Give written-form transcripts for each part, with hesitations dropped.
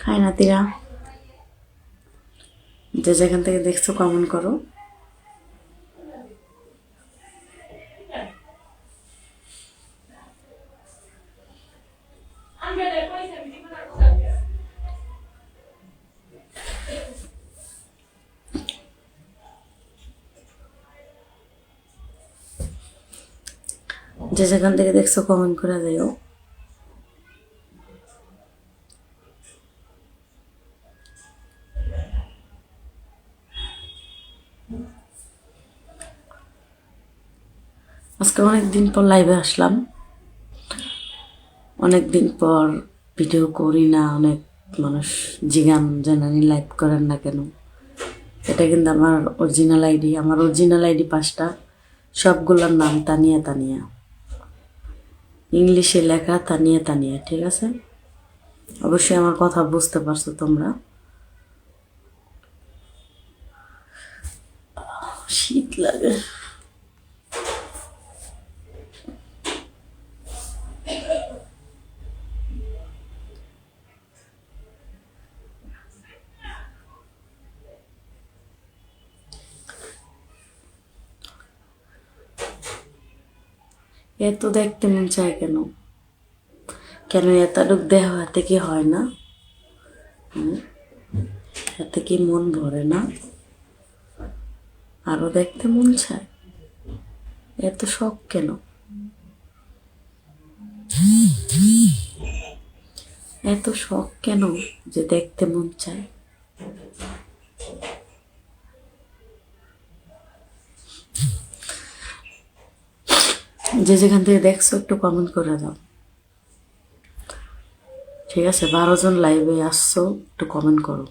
High নাতিরা, যে যেখান থেকে দেখছো কমেন্ট করো। যে যেখান থেকে দেখছো কমেন্ট করে দিও। আজকে অনেকদিন পর লাইভে আসলাম, অনেকদিন পর ভিডিও করি না। অনেক মানুষ জিগান জানানি লাইভ করেন না কেন। এটা কিন্তু আমার অরিজিনাল আইডি। আমার অরিজিনাল আইডি 5টা, সবগুলোর নাম তানিয়া তানিয়া, ইংলিশে লেখা তানিয়া তানিয়া। ঠিক আছে, অবশ্যই আমার কথা বুঝতে পারছো তোমরা। শীত লাগে। এত দেখতে মন চায় কেন? কেন এতটুক দেহ হাতে কি হয় না? এতে কি মন ভরে না? আরো দেখতে মন চায়। এত শখ কেন? এত শখ কেন যে দেখতে মন চায়? যে যেখান থেকে দেখছো একটু কমেন্ট করে দাও। ঠিক আছে, 12 জন লাইভে আসছো, একটু কমেন্ট করো।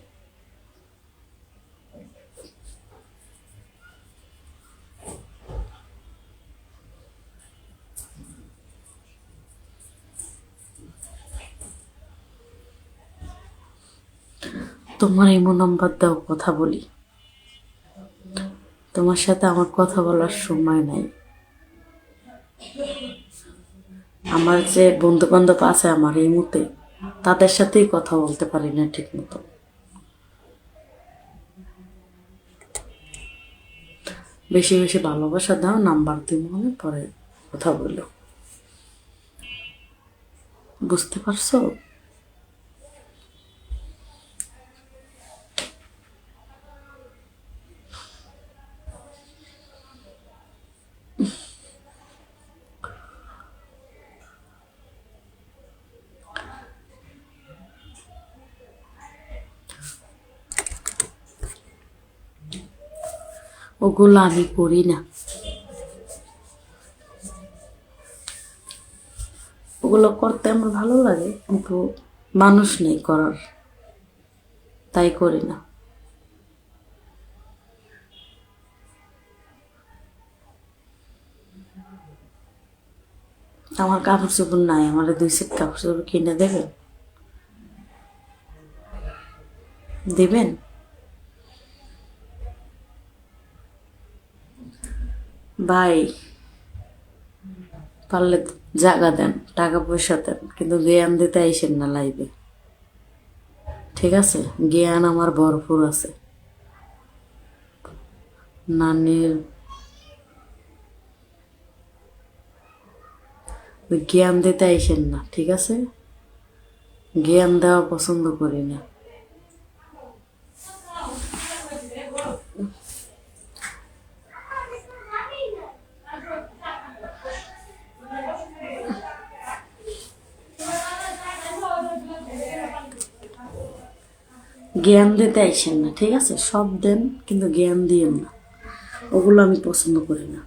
তোমার ইমো নাম্বার দাও, কথা বলি। তোমার সাথে আমার কথা বলার সময় নাই। আমার যে বন্ধু বান্ধব আছে আমার ইমোতে, তাদের সাথেই কথা বলতে পারি না ঠিক মতো। বেশি বেশি ভালোবাসা দাও, নাম্বার দিব, পরে কথা বলো। বুঝতে পারছো? ওগুলো আমি করি না। ওগুলো করতে আমার ভালো লাগে, কিন্তু মানুষ নেই করার, তাই করি না। আমার কাপড় চোপড় নাই, আমার 2 সেট কাপড় চোপড় কিনে দেবেন? দেবেন? ভাই, পারলে জায়গা দেন, টাকা পয়সা দেন, কিন্তু জ্ঞান দিতে আইসেন না লাইভে। ঠিক আছে, জ্ঞান আমার ভরপুর আছে। নানির জ্ঞান দিতে আইসেন না, ঠিক আছে? জ্ঞান দেওয়া পছন্দ করি না। জ্ঞান দিতে আইসেন না, ঠিক আছে? সব দেন, কিন্তু জ্ঞান দিয়েন না, ওগুলো আমি পছন্দ করি না।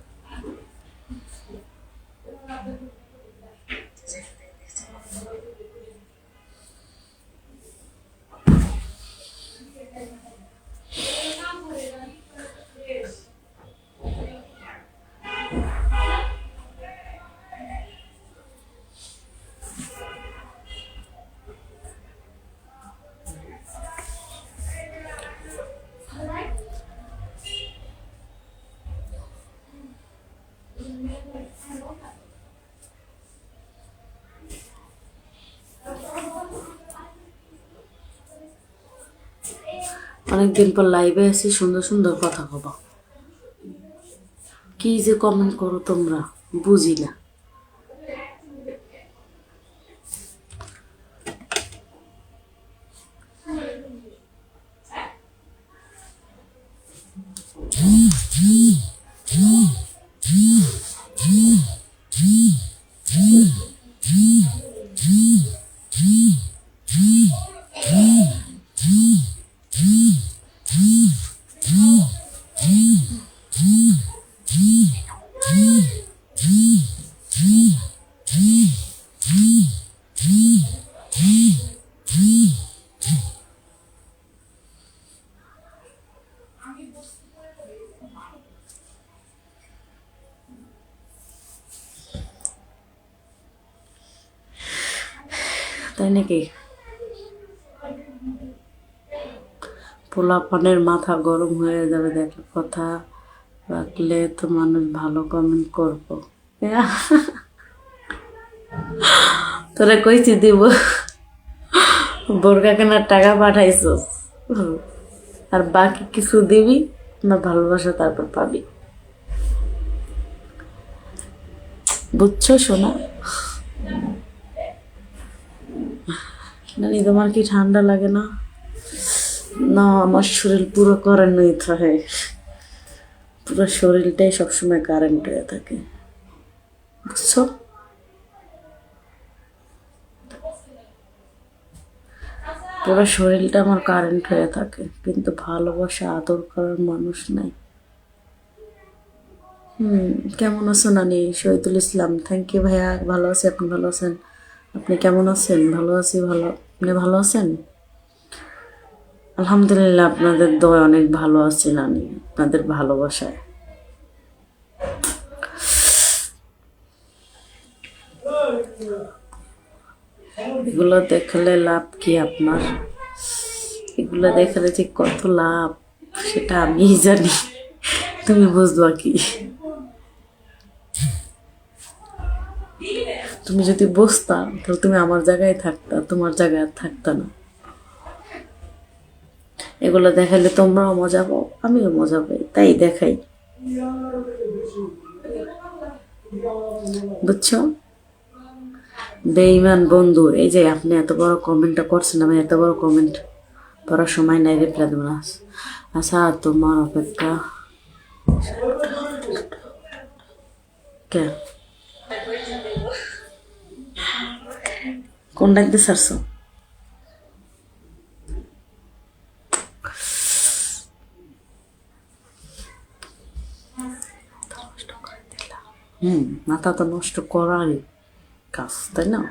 অনেকদিন পর লাইভে আসি, সুন্দর সুন্দর কথা কবা। কি যে কমেন্ট করো তোমরা, বুঝি না। তাই নাকি? পোলাপানের মাথা গরম হয়ে যাবে, দেখো কথা রাখলে তো মানুষ ভালো কমেন্ট করবো। তোরা কইছি দিব, বোরকা কেনার টাকা পাঠাইছ, আর বাকি কিছু দিবি, আমার ভালোবাসা তারপর পাবি। বুঝছো সোনা? নানি তোমার কি ঠান্ডা লাগে না? না, আমার শরীর পুরো কারেন্ট হয়ে থাকে, পুরো শরীরটাই সবসময় কারেন্ট হয়ে থাকে, বুঝছো? পুরো শরীরটা আমার কারেন্ট হয়ে থাকে, কিন্তু ভালোবাসা আদর করার মানুষ নাই। কেমন আছো নানি? শহীদুল ইসলাম, থ্যাংক ইউ ভাইয়া। ভালো আছি, আপনি ভালো আছেন? আপনি কেমন আছেন? ভালো আছি, ভালো। আপনি ভালো আছেন? আলহামদুলিল্লাহ, আপনাদের দয় অনেক ভালো আছি নানি, আপনাদের ভালোবাসায়। এগুলো দেখলে লাভ কি আপনার? এগুলো দেখলে যে কত লাভ সেটা আমিই জানি, তুমি বুঝবা কি? তুমি যদি বুঝতা তাহলে তুমি আমার জায়গায় থাকতা, তোমার জায়গায় থাকতা না। এগুলো দেখাইলে তোমরাও মজা পাও, আমিও মজা পাই, তাই দেখাই, বুঝছো? বেঈমান বন্ধু, এই যে আপনি এত বড় কমেন্টটা করছেন, আমি এত বড় কমেন্ট পড়ার সময় নাই, রিপ্লাই দেবো না। আচ্ছা, তোমার অপেক্ষা কে? কোন ডাকতে সারছো? মাথা তো নষ্ট করারই কাজ, তাই না?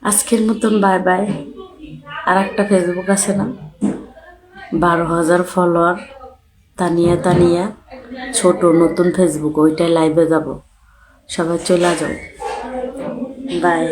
আজকের মতন বাই বাই। আর একটা ফেসবুক আছে না, 12,000 ফলোয়ার, তানিয়া তানিয়া, ছোট নতুন ফেসবুক, ওইটাই লাইভে যাব, সবাই চলে যাও। বাই।